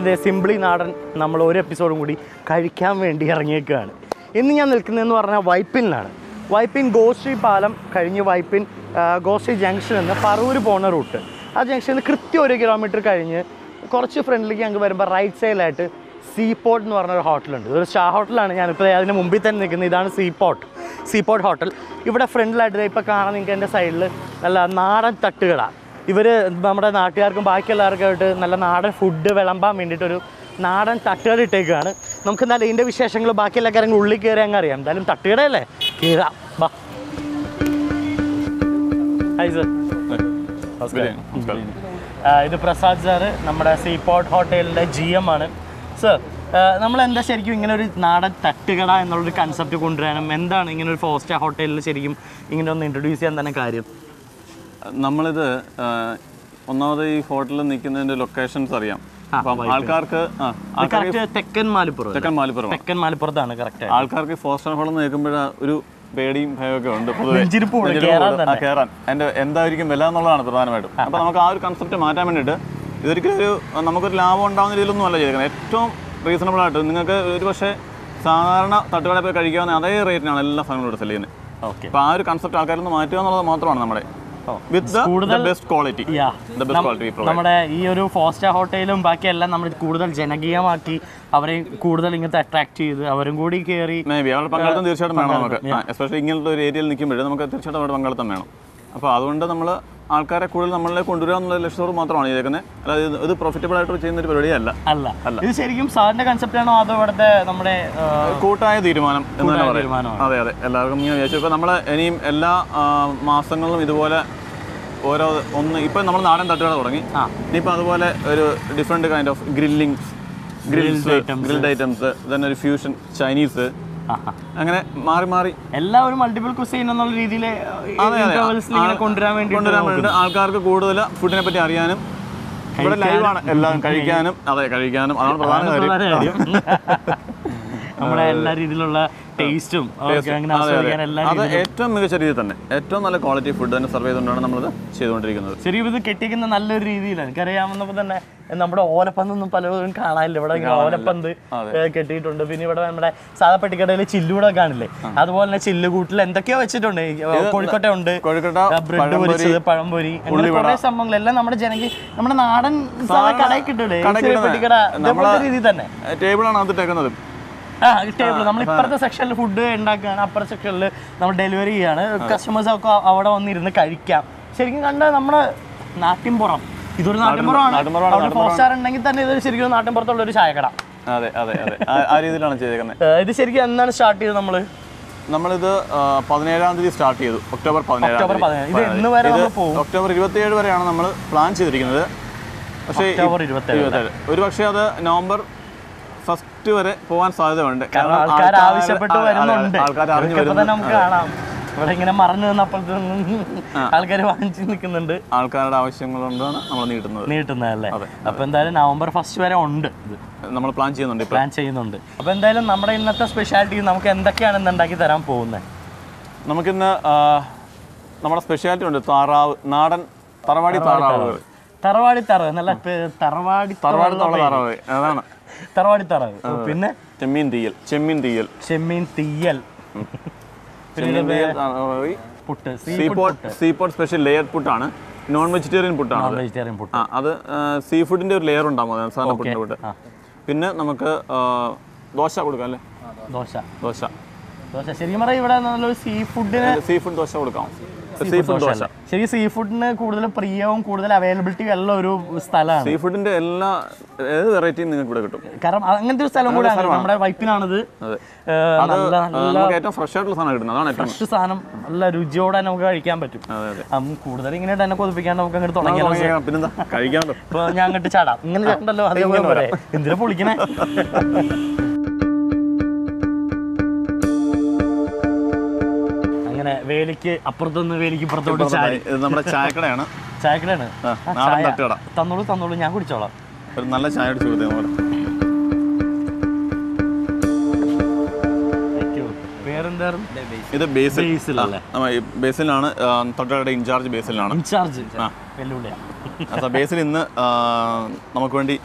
ഇന്ന് സിംപ്ലി നാടൻ നമ്മൾ ഒരു എപ്പിസോഡും കൂടി കഴിക്കാൻ വേണ്ടി ഇറങ്ങിയേക്കുകയാണ്. ഇന്ന് ഞാൻ നിൽക്കുന്നതെന്ന് പറഞ്ഞാൽ വൈപ്പിനിലാണ്. വൈപ്പിൻ ഗോശ്രീ പാലം കഴിഞ്ഞ് വൈപ്പിൻ ഗോശ്രീ ജംഗ്ഷനിൽ നിന്ന് പറവൂർ പോകുന്ന റൂട്ട്. ആ ജംഗ്ഷനിൽ നിന്ന് കൃത്യം 1 കിലോമീറ്റർ കഴിഞ്ഞ് കുറച്ച് ഫ്രണ്ടിലേക്ക് ഞങ്ങൾക്ക് വരുമ്പോൾ റൈറ്റ് സൈഡിലായിട്ട് സീപോർട്ട് എന്ന് പറഞ്ഞൊരു ഹോട്ടലുണ്ട്. ഇതൊരു സ്റ്റാർ ഹോട്ടലാണ്. ഞാനിപ്പോൾ അതിന് മുമ്പിൽ തന്നെ നിൽക്കുന്നത്. ഇതാണ് സീപോർട്ട് ഹോട്ടൽ. ഇവിടെ ഫ്രണ്ടിലായിട്ട് ഇപ്പോൾ കാണാൻ നിങ്ങൾക്ക് എൻ്റെ സൈഡിൽ നല്ല നാടൻ തട്ടുകട. ഇവർ നമ്മുടെ നാട്ടുകാർക്കും ബാക്കി എല്ലാവർക്കും ആയിട്ട് നല്ല നാടൻ ഫുഡ് വിളമ്പാൻ വേണ്ടിയിട്ടൊരു നാടൻ തട്ടുകട ഇട്ടേക്കാണ്. നമുക്ക് എന്തായാലും ഇതിൻ്റെ വിശേഷങ്ങൾ ബാക്കി എല്ലാ കാര്യങ്ങളും ഉള്ളിൽ കയറി അങ്ങ് അറിയാം. എന്തായാലും തട്ടുകടയല്ലേ, കയറാം ബാ. Hi sir. ഇത് പ്രസാദ് സാറ് നമ്മുടെ സീപോർട്ട് ഹോട്ടലിൻ്റെ GM ആണ്. സർ, നമ്മളെന്താ ശരിക്കും ഇങ്ങനെ ഒരു നാടൻ തട്ടുകട എന്നുള്ളൊരു കൺസെപ്റ്റ് കൊണ്ടുവരാനും എന്താണ് ഇങ്ങനെ ഒരു 4 സ്റ്റാർ ഹോട്ടലിൽ ശരിക്കും ഇങ്ങനെ ഒന്ന് ഇൻട്രൊഡ്യൂസ് ചെയ്യാൻ തന്നെ കാര്യം? നമ്മളിത് ഒന്നാമത് ഈ ഹോട്ടലിൽ നിൽക്കുന്നതിൻ്റെ ലൊക്കേഷൻസ് അറിയാം. ആൾക്കാർക്ക് തെക്കൻ മാലിപ്പുറത്താണ് കറക്റ്റ്. ആൾക്കാർക്ക് 4 സ്റ്റാർ ഹോട്ടൽ നിൽക്കുമ്പോഴ ഒരു പേടിയും ഭയമൊക്കെ ഉണ്ട് കയറാൻ. അതിൻ്റെ എന്തായിരിക്കും വില എന്നുള്ളതാണ് പ്രധാനമായിട്ടും. അപ്പോൾ നമുക്ക് ആ ഒരു കൺസെപ്റ്റ് മാറ്റാൻ വേണ്ടിയിട്ട് ഇതൊരിക്കലും നമുക്കൊരു ലാഭം ഉണ്ടാകുന്ന രീതിയിലൊന്നും അല്ല ചെയ്തേക്കുന്നത്. ഏറ്റവും റീസണബിൾ ആയിട്ട് നിങ്ങൾക്ക് ഒരു പക്ഷേ സാധാരണ തട്ടുകടയിൽ പോയി കഴിക്കാവുന്ന അതേ റേറ്റിനാണ് എല്ലാ സാധനങ്ങളും ഇവിടെ സെല് ചെയ്യുന്നത്. ഓക്കെ. അപ്പോൾ ആ ഒരു കൺസെപ്റ്റ് ആൾക്കാരൊന്ന് മാറ്റുക എന്നുള്ളത് മാത്രമാണ് നമ്മുടെ ബെസ്റ്റ് ക്വാളിറ്റി. നമ്മുടെ ഈ ഒരു 4 സ്റ്റാർ ഹോട്ടലും ബാക്കിയെല്ലാം നമ്മൾ കൂടുതൽ ജനകീയമാക്കി അവരെ കൂടുതൽ ഇങ്ങനത്തെ അട്രാക്ട് ചെയ്ത് അവരും കൂടി കയറി അവരുടെ പങ്കാളിത്തം തീർച്ചയായിട്ടും വേണം നമുക്ക്. എസ്പെഷ്യലി ഇങ്ങനത്തെ ഒരു ഏരിയയിൽ നിൽക്കുമ്പോഴേ നമുക്ക് തീർച്ചയായിട്ടും അവരുടെ പങ്കാളിത്തം വേണം. അപ്പോൾ അതുകൊണ്ട് നമ്മൾ ആൾക്കാരെ കൂടുതൽ നമ്മളിലേക്ക് കൊണ്ടുവരിക എന്നുള്ള ലക്ഷ്യത്തോട് മാത്രമാണ് ചെയ്തേക്കുന്നത്. അതായത് ഇത് പ്രോഫിറ്റബിൾ ആയിട്ട് ചെയ്യുന്ന ഒരു പരിപാടിയല്ല. ഇത് ശരിക്കും സാറിന്റെ കൺസെപ്റ്റ് ആണോ അതോ ഇവിടുത്തെ നമ്മുടെ കൂട്ടായ തീരുമാനം എന്ന് തന്നെ പറയാം. അതെ, എല്ലാവർക്കും ഇങ്ങനെ വിചാരിച്ചു. ഇപ്പോൾ നമ്മൾ ഇനിയും എല്ലാ മാസങ്ങളിലും ഇതുപോലെ ഇപ്പം നമ്മൾ നാടൻ തട്ടുകട തുടങ്ങി. ഇനിയിപ്പോൾ അതുപോലെ ഒരു different kind of grilled items, തന്നെ ഒരു ഫ്യൂഷൻ ചൈനീസ്, അങ്ങനെ മാറി എല്ലാവരും മൾട്ടിപ്പിൾ കുസൈൻ എന്നുള്ള രീതിയിൽ കൊണ്ടുവരാൻ വേണ്ടി ആൾക്കാർക്ക് കൂടുതൽ ഫുഡിനെ പറ്റി അറിയാനും ഇവിടെ ലൈവാണ് എല്ലാം കഴിക്കാനും അതാണ് പ്രധാന കാര്യം. നമ്മുടെ എല്ലാ രീതിയിലുള്ള ടേസ്റ്റും അത് ഏറ്റവും മികച്ച രീതിയിൽ തന്നെ ഏറ്റവും നല്ല ക്വാളിറ്റി ഫുഡ് തന്നെ സർവ് ചെയ്തുകൊണ്ടാണ് നമ്മളത് ചെയ്തുകൊണ്ടിരിക്കുന്നത്. ശരിക്കും ഇത് കെട്ടിക്കുന്ന നല്ലൊരു രീതിയിലാണ്. എനിക്കറിയാവുന്നപ്പോൾ തന്നെ നമ്മുടെ ഓലപ്പന്തൊന്നും പലരും കാണാനില്ല. ഇവിടെ ഓലപ്പന്ത് കെട്ടിയിട്ടുണ്ട്. പിന്നെ ഇവിടെ നമ്മുടെ സാധാ പെട്ടിക്കടയിൽ ചില്ലുകൂടെ കാണില്ലേ, അതുപോലെ തന്നെ ചില്ലുകൂട്ടിൽ എന്തൊക്കെയോ വെച്ചിട്ടുണ്ട്. കോഴിക്കോട്ട ഉണ്ട്, ബ്രെഡ് പൊരിച്ചത്, പഴംപൊരി, അങ്ങനെ കുറെ സംഭവങ്ങളെല്ലാം നമ്മുടെ നാടൻ കടയിൽ കിട്ടൂലേ പെട്ടിക്കട രീതിയിൽ തന്നെ. ടേബിളാണ് അത് ഇട്ടേക്കുന്നത്. ടേബിൾ നമ്മൾ ഇപ്പുറത്തെ സെക്ഷനിൽ ഫുഡ് ഉണ്ടാക്കുകയാണ്, അപ്പുറത്തെ സെക്ഷനിൽ നമ്മൾ ഡെലിവറി ചെയ്യാണ്. കസ്റ്റമേഴ്സ് ഒക്കെ അവിടെ വന്നിരുന്ന് കഴിക്കാം. ശരിക്കും കണ്ട നമ്മുടെ നാട്ടിൻപുറം, ഇതൊരു നാട്ടിൻപുറമാണ്. 4 സ്റ്റാർ ഉണ്ടെങ്കിൽ തന്നെ ഇത് ശരിക്കും നാട്ടിൻപുറത്തുള്ള ഒരു ചായക്കട. അതെ, ആ രീതിയിലാണ് ചെയ്തേക്കുന്നത്. ഇത് ശരിക്കും എന്നാണ് സ്റ്റാർട്ട് ചെയ്തത്? നമ്മളിത് 17-ാം തീയതി സ്റ്റാർട്ട് ചെയ്തു. ഒക്ടോബർ 17. ഒക്ടോബർ 27 വരെയാണ് നമ്മൾ പ്ലാൻ ചെയ്തിരിക്കുന്നത്. പക്ഷേ ഒരു പക്ഷേ അത് നവംബർ 1 വരെ പോകാൻ സാധ്യതയുണ്ട്. ആൾക്കാർ ആവശ്യപ്പെട്ട് വരുന്നുണ്ട്. നമുക്ക് കാണാം ഇവിടെ ഇങ്ങനെ മറന്നു നിന്നപ്പോഴത്തേനും ആൾക്കാർ വാങ്ങിച്ചു നിൽക്കുന്നുണ്ട്. ആൾക്കാരുടെ ആവശ്യങ്ങളുകൊണ്ടാണ് നമ്മൾ നീട്ടുന്നതല്ലേ. അപ്പൊ എന്തായാലും നവംബർ 1 വരെ ഉണ്ട്. നമ്മൾ പ്ലാൻ ചെയ്യുന്നുണ്ട്. അപ്പൊ എന്തായാലും നമ്മുടെ ഇന്നത്തെ സ്പെഷ്യാലിറ്റി നമുക്ക് എന്തൊക്കെയാണ് ഇന്ന് ഉണ്ടാക്കി തരാൻ പോകുന്നത്? നമുക്കിന്ന് നമ്മുടെ സ്പെഷ്യാലിറ്റി ഉണ്ട്. താറാവ്, നാടൻ തറവാടി താറാവ്. നല്ല തറവാടി താറാവ്, അതാണ് തറവാടി താറാവ്. പിന്നെ ചെമ്മീൻ തീയൽ പുട്ട്, സീപോർട്ട് സ്പെഷ്യൽ ലെയർ പുട്ടാണ്. നോൺ വെജിറ്റേറിയൻ പുട്ടാണ്. അത് സീ ഫുഡിന്റെ ഒരു ലെയർ ഉണ്ടാകും സാധാരണ പുട്ടിന്റെ കൂട്ട്. പിന്നെ നമുക്ക് ദോശ കൊടുക്കാം അല്ലേ? ദോശ ശരിക്കും പറയാം ഇവിടെ നല്ലൊരു സീ ഫുഡ് ദോശ കൊടുക്കാം. ശരി, സീ ഫുഡിന് കൂടുതൽ പ്രിയവും കൂടുതൽ അവൈലബിലിറ്റി ഉള്ള ഒരു സ്ഥലമാണ്. സീ ഫുഡിന്റെ എല്ലാ ഏത് വെറൈറ്റിയും നിങ്ങൾക്ക് ഇവിടെ കിട്ടും. കാരണം അങ്ങനത്തെ ഒരു സ്ഥലം കൂടെയാണ് നമ്മുടെ വൈപ്പിനാണിത്. ഏറ്റവും ഫ്രഷ് ആയിട്ടുള്ള സാധനം കിട്ടുന്നത്. അതാണ് ഫ്രഷ് സാധനം, നല്ല രുചിയോടെ നമുക്ക് കഴിക്കാൻ പറ്റും. കൂടുതൽ ഇങ്ങനെ തന്നെ കൊതിപ്പിക്കാണ്ട് നമുക്ക് അങ്ങോട്ട് തുടങ്ങിയാൽ പിന്നെന്താ കഴിക്കാമല്ലോ. ഇപ്പൊ ഞാൻ അങ്ങോട്ട് ചാടാം. ഇങ്ങനെ ചാണ്ടല്ലോ, അതേപോലെ എന്തിനാ പൊളിക്കണേ. വേലിക്ക് അപ്പുറത്തുനിന്ന് വേലിക്ക് ഇപ്പുറത്തോട്ട് നമ്മുടെ ചായക്കടയാണ്. തന്നോളൂ, ഞാൻ കുടിച്ചോളാം. ഒരു നല്ല ചായ ഇത് ബേസിലാണ്. തൊട്ടടുത്ത ഇൻചാർജ് ബേസിലാണ്. ബേസിൽ ഇന്ന് നമുക്ക് വേണ്ടി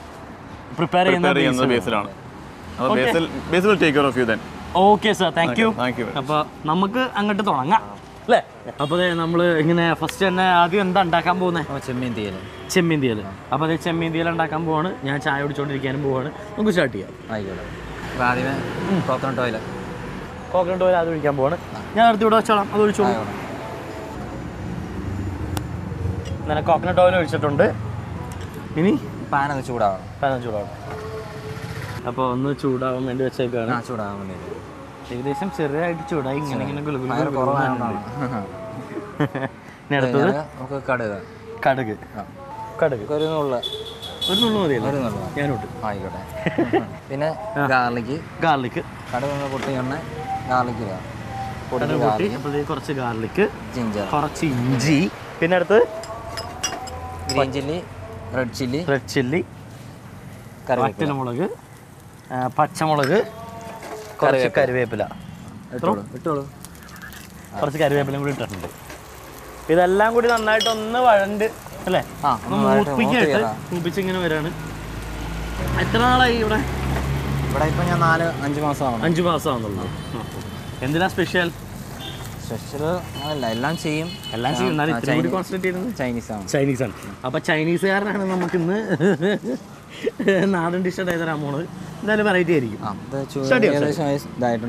പ്രിപ്പയർ ചെയ്യുന്നത് ബേസിലാണ്. അപ്പോൾ Basil take care of you then. Okay sir, thank you. Thank you. അപ്പോൾ നമുക്ക് അങ്ങോട്ട് തുടങ്ങാം അല്ലേ? അപ്പോൾ നമ്മൾ ഇങ്ങനെ ഫസ്റ്റ് തന്നെ ആദ്യം എന്താ ഉണ്ടാക്കാൻ പോകുന്നത്? ചെമ്മീൻ തീയൽ. അപ്പോൾ അതേ ചെമ്മീൻ തീയൽ ഉണ്ടാക്കാൻ പോവാണ്. ഞാൻ ചായ കുടിച്ചുകൊണ്ടിരിക്കാനും പോവാണ്. നമുക്ക് സ്റ്റാർട്ട് ചെയ്യാം. ആദ്യമേ കോക്കനട്ട് ഓയിൽ അത് ഒഴിക്കാൻ പോവാണ്. ഞാൻ അടുത്ത് ഇവിടെ വെച്ചോളാം, അത് ഒഴിച്ചോളൂ. അങ്ങനെ കോക്കനട്ട് ഓയിൽ ഒഴിച്ചിട്ടുണ്ട്. ഇനി പാനൊന്ന് ചൂടാവണം. അപ്പോൾ ഒന്ന് ചൂടാവാൻ വേണ്ടി വെച്ചേക്കാണ്. ചൂടാവാൻ വേണ്ടി ഏകദേശം ചെറുതായിട്ട് ചൂടായി. ഇങ്ങനെ ഇങ്ങനെ കുറവാണ്. അടുത്തത് നമുക്ക് കടുക് ഒരു നുള്ളു മതിയല്ലോ. ഞാനോട്ട് ആയിക്കോട്ടെ. പിന്നെ ഗാർലിക് കടുക് പൊട്ടി എണ്ണ ഗാർലിക് പൊട്ടി കുറച്ച് ഗാർലിക്, ജിഞ്ചർ, കുറച്ച് ഇഞ്ചി, പിന്നെ അടുത്ത് ഗ്രീൻ ചില്ലി, റെഡ് ചില്ലി, വറ്റൽമുളക്, പച്ചമുളക്, കുറച്ച് കറിവേപ്പില. കുറച്ച് കറിവേപ്പിലയും കൂടി ഇട്ടിട്ടുണ്ട്. ഇതെല്ലാം കൂടി നന്നായിട്ട് ഒന്ന് വഴണ്ട് അല്ലേ, മൂപ്പിച്ച് ഇങ്ങനെ വരാണ്. എത്ര നാളായി ഇവിടെ? ഇപ്പം ഞാൻ 4-5 മാസമാണ്. 5 മാസമാണെന്നുള്ളൂ. എന്തിനാ സ്പെഷ്യൽ? എല്ലാം ചെയ്യും. എന്നാലും ഇത്തിരി കൂടി കോൺസെൻട്രേറ്റ് ചെയ്യുന്നത് ചൈനീസാണ്. അപ്പോൾ ചൈനീസുകാരനാണ് നമുക്കിന്ന് നാടൻ ഡിഷ് തരാൻ പോണത്. എന്തായാലും വെറൈറ്റി ആയിരിക്കും.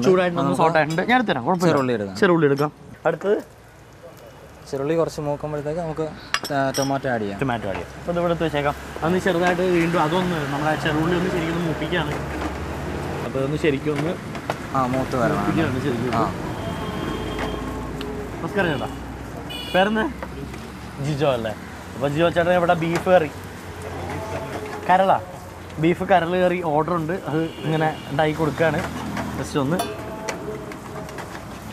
ചൂടായിട്ടൊന്ന് സോട്ടായിട്ടുണ്ട്. ഞാൻ തരാം, കുഴപ്പമില്ല. ചെറുള്ളി എടുക്കാം. അടുത്തത് ചെറുള്ളി കുറച്ച് മൂക്കുമ്പോഴത്തേക്ക് നമുക്ക് ടൊമാറ്റോ ആഡ് ചെയ്യാം. അപ്പോൾ ഇത് ഇവിടെ എടുത്ത് വെച്ചേക്കാം. അതൊന്ന് ചെറുതായിട്ട് വീണ്ടും അതൊന്ന് നമ്മുടെ ചെറുള്ളി ഒന്ന് ശരിക്കും മൂപ്പിക്കുകയാണ്. അപ്പോൾ അതൊന്ന് ശരിക്കും ഒന്ന് മൂത്ത് വരണം. ശരിക്കും. നമസ്കാരം ചേട്ടാ, പേരെന്താ? ജിജോ അല്ലേ? അപ്പോൾ ജിജോ ചേട്ടൻ ഇവിടെ ബീഫ് കറി, ബീഫ് കരൾ കറി ഓർഡർ ഉണ്ട്. അത് ഇങ്ങനെ ഉണ്ടാക്കി കൊടുക്കുകയാണ്. ജസ്റ്റ് ഒന്ന്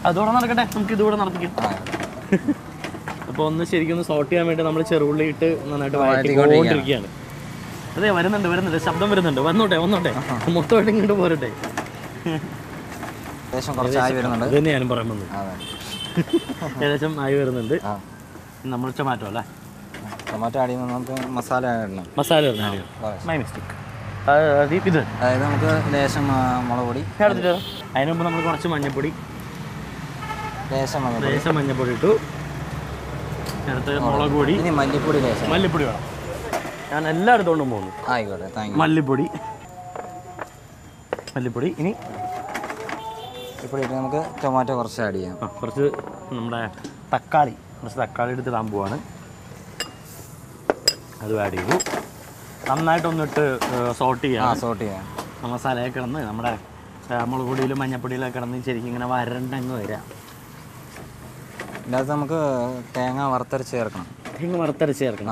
അതുകൂടെ നടക്കട്ടെ, നമുക്ക് ഇതുകൂടെ നടത്തിക്കും. അപ്പോൾ ഒന്ന് ശരിക്കും ഒന്ന് സോട്ട് ചെയ്യാൻ വേണ്ടി നമ്മൾ ചെറുള്ളി ഇട്ട് നന്നായിട്ട് വഴറ്റിക്കൊണ്ടിരിക്കുകയാണ്. അതെ, വരുന്നുണ്ട്, ശബ്ദം വരുന്നുണ്ട്. വന്നോട്ടെ മൊത്തമായിട്ട് ഇങ്ങോട്ട് പോരട്ടെ. അത് തന്നെ ഞാനും പറയാൻ വന്നത്. ഏകദേശം ആയി വരുന്നുണ്ട്. നമ്മൾ ടൊമാറ്റോ അല്ലേ? ടൊമാറ്റോ ആഡ് ചെയ്യുമ്പോൾ നമുക്ക് മസാല ഇടണം. My mistake. ഇത് അതായത് നമുക്ക് ലേശം മുളക് പൊടി എടുത്തിട്ട് അതിന് മുമ്പ് നമ്മൾ കുറച്ച് മഞ്ഞൾപ്പൊടി, ലേശം മഞ്ഞൾപ്പൊടി ഇട്ടു. അടുത്ത് മുളക് പൊടി, മല്ലിപ്പൊടി വേണം. ഞാൻ എല്ലാം എടുത്തുകൊണ്ടും പോകുന്നു. ആയിക്കോട്ടെ. മല്ലിപ്പൊടി. ഇനി ഇപ്പോൾ നമുക്ക് ടൊമാറ്റോ കുറച്ച് ആഡ് ചെയ്യാം. കുറച്ച് നമ്മുടെ തക്കാളി എടുത്തിടാൻ പോവാണ്. അത് ആഡ് ചെയ്തു. നന്നായിട്ടൊന്നിട്ട് സോട്ട് ചെയ്യാം. മസാലയൊക്കെ കിടന്ന് നമ്മുടെ മുളക് പൊടിയിലും മഞ്ഞപ്പൊടിയിലൊക്കെ കിടന്ന് ശരിക്കും ഇങ്ങനെ വരണ്ടങ്ങ് വരാം. ഇതിനകത്ത് നമുക്ക് തേങ്ങ വറുത്തരച്ച് ചേർക്കണം.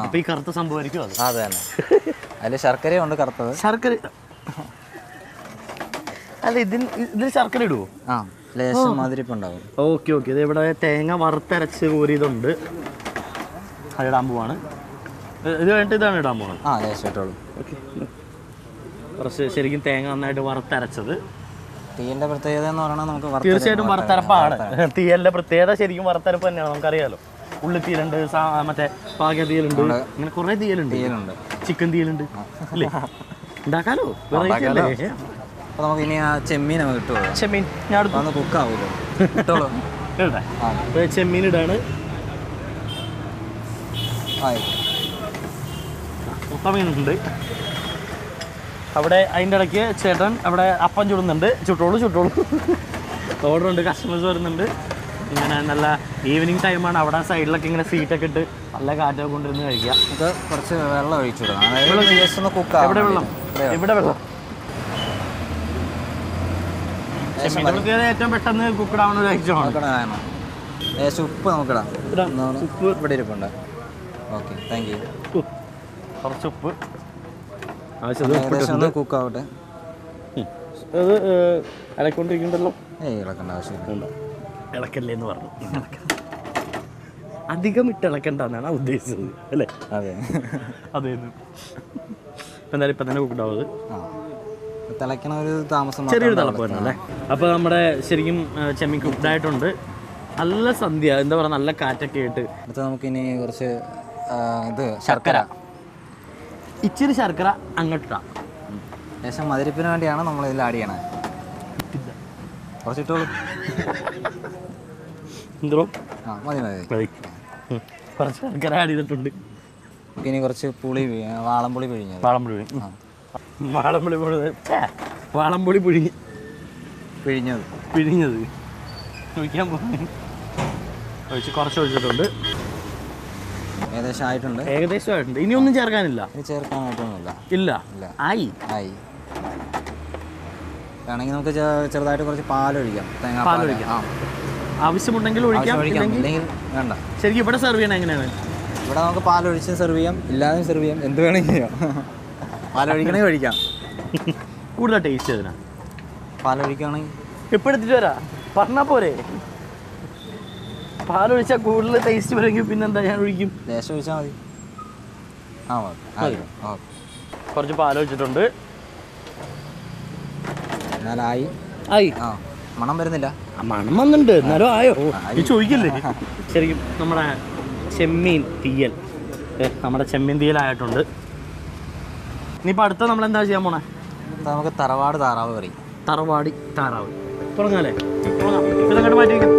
അപ്പോൾ ഈ കറുത്ത സംഭവമായിരിക്കും അത്? അതെ തന്നെ. അതിൽ ശർക്കരയുണ്ട്, കറുത്തത്. അല്ല, ഇതിൽ ശർക്കര ഇടുവോ? ലേശം മധുരിപ്പുണ്ടാവും. ഓക്കെ. ഇത് ഇവിടെ തേങ്ങ വറുത്തരച്ച് കോരിയതുണ്ട്, അതിടാൻ പോവാണ്. ഇത് കഴിഞ്ഞിട്ട് ഇതാണ് ഇടാൻ പോകുന്നത്. ലേശം ഇട്ടോളൂ. ഓക്കെ. കുറച്ച് ശരിക്കും തേങ്ങ നന്നായിട്ട് വറുത്തരച്ചത്. തീയലിൻ്റെ പ്രത്യേകത എന്ന് പറയുന്നത് നമുക്ക് തീർച്ചയായിട്ടും വറുത്തരപ്പാണ്. തീയലിൻ്റെ പ്രത്യേകത ശരിക്കും വറുത്തരപ്പ് തന്നെയാണ്, നമുക്കറിയാലോ. ഉള്ളിത്തീയലുണ്ട്, മറ്റേ പാക തീയലുണ്ട്, അങ്ങനെ കുറേ തീയലുണ്ട്. ചിക്കൻ തീയലുണ്ട് അല്ലേ? ഉണ്ടാക്കാലോ, വെറൈറ്റി അല്ലേ? അപ്പോൾ നമുക്ക് ഇനി ആ ചെമ്മീൻ കിട്ടുമോ? ചെമ്മീൻ ഞാൻ അടുത്ത് കുക്കാവൂല്ലോ. ഇട്ടോളൂ. ചെമ്മീൻ ഇടാണ്. മീനുണ്ട് അവിടെ. അതിൻ്റെ ഇടയ്ക്ക് ചേട്ടൻ അവിടെ അപ്പം ചുടുന്നുണ്ട്. ചുട്ടോളൂ. ഓർഡർ ഉണ്ട്, കസ്റ്റമേഴ്സ് വരുന്നുണ്ട്. ഇങ്ങനെ നല്ല ഈവനിങ് ടൈമാണ്. അവിടെ സൈഡിലൊക്കെ ഇങ്ങനെ സീറ്റൊക്കെ ഇട്ട് നല്ല കാറ്റൊക്കെ കൊണ്ടിരുന്ന് കഴിക്കാം. നമുക്ക് കുറച്ച് വെള്ളം ഒഴിച്ചു കൊടുക്കണം. എവിടെ വെള്ളം? ഏറ്റവും പെട്ടെന്ന് കുക്കഡാവുന്ന ഒരു ഐറ്റമാണ്. ഉപ്പ് നമുക്കിടാം. ഉപ്പ് ഇവിടെ ഇരിപ്പുണ്ട്. Okay, thank you. കുറച്ച് ഉപ്പ് കുക്കാവട്ടെ. അത് ഇളക്കൊണ്ടിരിക്കണ്ടല്ലോ. ഇളക്കേണ്ട ആവശ്യമില്ല. ഇളക്കല്ലേ എന്ന് പറഞ്ഞു. അധികം ഇട്ട് ഇളക്കണ്ടെന്നാണ് ഉദ്ദേശിച്ചത് അല്ലേ? അതെ. എന്തായാലും ഇപ്പം തന്നെ കുക്കഡാവത്. തിളയ്ക്കണ ഒരു താമസം, ചെറിയൊരു തിളപ്പ് തന്നെ അല്ലേ? അപ്പോൾ നമ്മുടെ ശരിക്കും ചെമ്മീൻ കുക്ക്ഡായിട്ടുണ്ട്. നല്ല സന്ധ്യ, എന്താ പറയുക, നല്ല കാറ്റൊക്കെ ആയിട്ട്. അടുത്ത നമുക്കിനി കുറച്ച് ശർക്കര, ഇച്ചിരി ശർക്കര അങ്ങോട്ടിട്ടാ. ശേഷം മധുരപ്പിന് വേണ്ടിയാണ് നമ്മൾ ഇതിൽ ആഡ് ചെയ്യണത്. കുറച്ചിട്ടോളൂ. എന്തോ ആ മതി മതി. കുറച്ച് ശർക്കര ആഡ് ചെയ്തിട്ടുണ്ട്. ഇനി കുറച്ച് വാളംപുളി പിഴിഞ്ഞത്. വാളംപുളി പിഴിഞ്ഞത് ഒഴിക്കാൻ പോകുന്നത് കുറച്ച് ഒഴിച്ചിട്ടുണ്ട്. ഏകദേശം ആയിട്ടുണ്ട്. ഇനി ഒന്നും ചേർക്കാനില്ല. ഇനി ചേർക്കാനായിട്ടൊന്നുമില്ല. ഇല്ല. ആയി വേണമെങ്കിൽ നമുക്ക് ചെറുതായിട്ട് കുറച്ച് പാലൊഴിക്കാം. തേങ്ങാപ്പാലൊഴിക്കാം. ആവശ്യമുണ്ടെങ്കിൽ ഒഴിക്കാം. ഇല്ലെങ്കിൽ വേണ്ട. ശരിക്കും ഇവിടെ സെർവ് ചെയ്യണം എങ്ങനെയാണ്? ഇവിടെ നമുക്ക് പാലൊഴിച്ച് സെർവ് ചെയ്യാം, ഇല്ലാതെയും സെർവ് ചെയ്യാം, എന്ത് വേണമെങ്കിൽ ചെയ്യാം. പാലൊഴിക്കണമെങ്കിൽ ഒഴിക്കാം. കൂടുതൽ ടേസ്റ്റ് അതിനാ. പാലൊഴിക്കുകയാണെങ്കിൽ എപ്പോൾ എടുത്തിട്ട് വരാം പറഞ്ഞാൽ പോരെ? പാലൊഴിച്ചാൽ കൂടുതൽ ടേസ്റ്റ് വരുമെങ്കിൽ പിന്നെന്താ, ഞാൻ ഒഴിക്കും. ലേശം ഒഴിച്ചാൽ മതി. കുറച്ച് പാലൊഴിച്ചിട്ടുണ്ട്. എന്നാലായി. മണം വരുന്നില്ല. മണം വന്നിട്ടുണ്ട്, എന്നാലും ആയോ? ഈ ചോദിക്കില്ലേ? ശരിക്കും നമ്മുടെ ചെമ്മീൻ തീയലായിട്ടുണ്ട്. ഇനിയിപ്പോൾ അടുത്ത നമ്മൾ എന്താ ചെയ്യാൻ പോണേ? നമുക്ക് തറവാട് താറാവ് കറി. താറാവ് തുടങ്ങാല്ലേ? തുടങ്ങാം. ഇതങ്ങോട്ട് മാറ്റി വയ്ക്കാം.